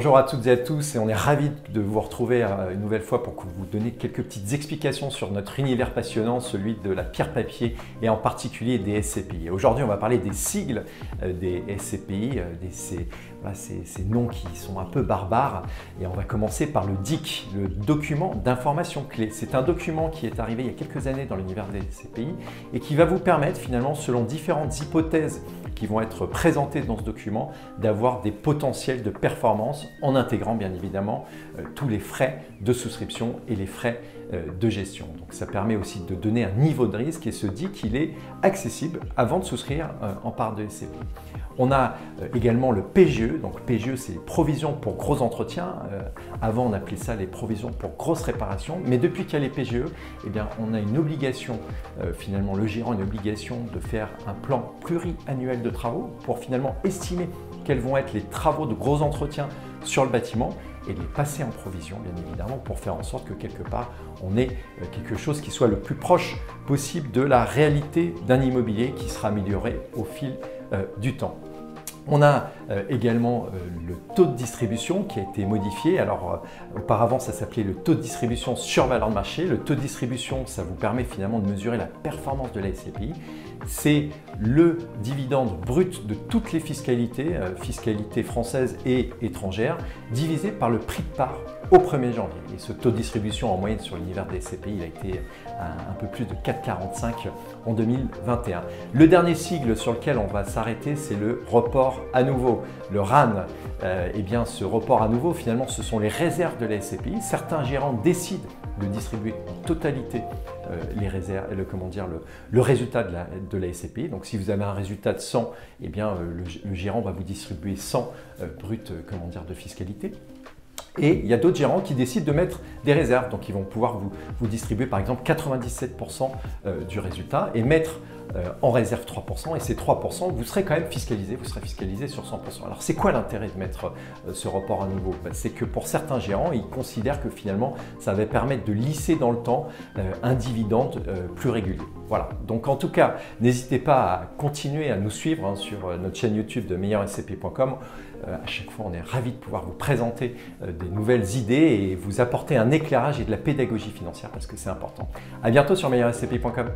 Bonjour à toutes et à tous et on est ravis de vous retrouver une nouvelle fois pour vous donner quelques petites explications sur notre univers passionnant, celui de la pierre papier et en particulier des SCPI. Aujourd'hui, on va parler des sigles des SCPI, ces noms qui sont un peu barbares, et on va commencer par le DIC, le document d'information clé. C'est un document qui est arrivé il y a quelques années dans l'univers des SCPI et qui va vous permettre finalement, selon différentes hypothèses qui vont être présentées dans ce document, d'avoir des potentiels de performance en intégrant bien évidemment tous les frais de souscription et les frais de gestion. Donc ça permet aussi de donner un niveau de risque et se dit qu'il est accessible avant de souscrire en part de SCPI. On a également le PGE, donc PGE c'est les provisions pour gros entretiens. Avant on appelait ça les provisions pour grosses réparations, mais depuis qu'il y a les PGE, eh bien, on a une obligation, finalement le gérant a une obligation de faire un plan pluriannuel de travaux pour finalement estimer quels vont être les travaux de gros entretiens sur le bâtiment et les passer en provision bien évidemment pour faire en sorte que quelque part on ait quelque chose qui soit le plus proche possible de la réalité d'un immobilier qui sera amélioré au fil du temps. On a également le taux de distribution qui a été modifié. Alors auparavant ça s'appelait le taux de distribution sur valeur de marché. Le taux de distribution, ça vous permet finalement de mesurer la performance de la SCPI. C'est le dividende brut de toutes les fiscalités, fiscalité française et étrangère, divisé par le prix de part au 1er janvier. Et ce taux de distribution en moyenne sur l'univers des SCPI, il a été un peu plus de 4,45 en 2021. Le dernier sigle sur lequel on va s'arrêter, c'est le report à nouveau, le RAN. Eh bien, ce report à nouveau, finalement, ce sont les réserves de la SCPI. Certains gérants décident de distribuer en totalité les réserves, le résultat de la SCPI. Donc, si vous avez un résultat de 100, eh bien, le gérant va vous distribuer 100 brut de fiscalité. Et il y a d'autres gérants qui décident de mettre des réserves. Donc, ils vont pouvoir vous distribuer par exemple 97% du résultat et mettre en réserve 3%. Et ces 3%, vous serez quand même fiscalisé, vous serez fiscalisé sur 100%. Alors, c'est quoi l'intérêt de mettre ce report à nouveau? C'est que pour certains gérants, ils considèrent que finalement, ça va permettre de lisser dans le temps un dividende plus régulier. Voilà. Donc, en tout cas, n'hésitez pas à continuer à nous suivre sur notre chaîne YouTube de meilleurscp.com. À chaque fois, on est ravis de pouvoir vous présenter des nouvelles idées et vous apporter un éclairage et de la pédagogie financière parce que c'est important. À bientôt sur meilleurscp.com.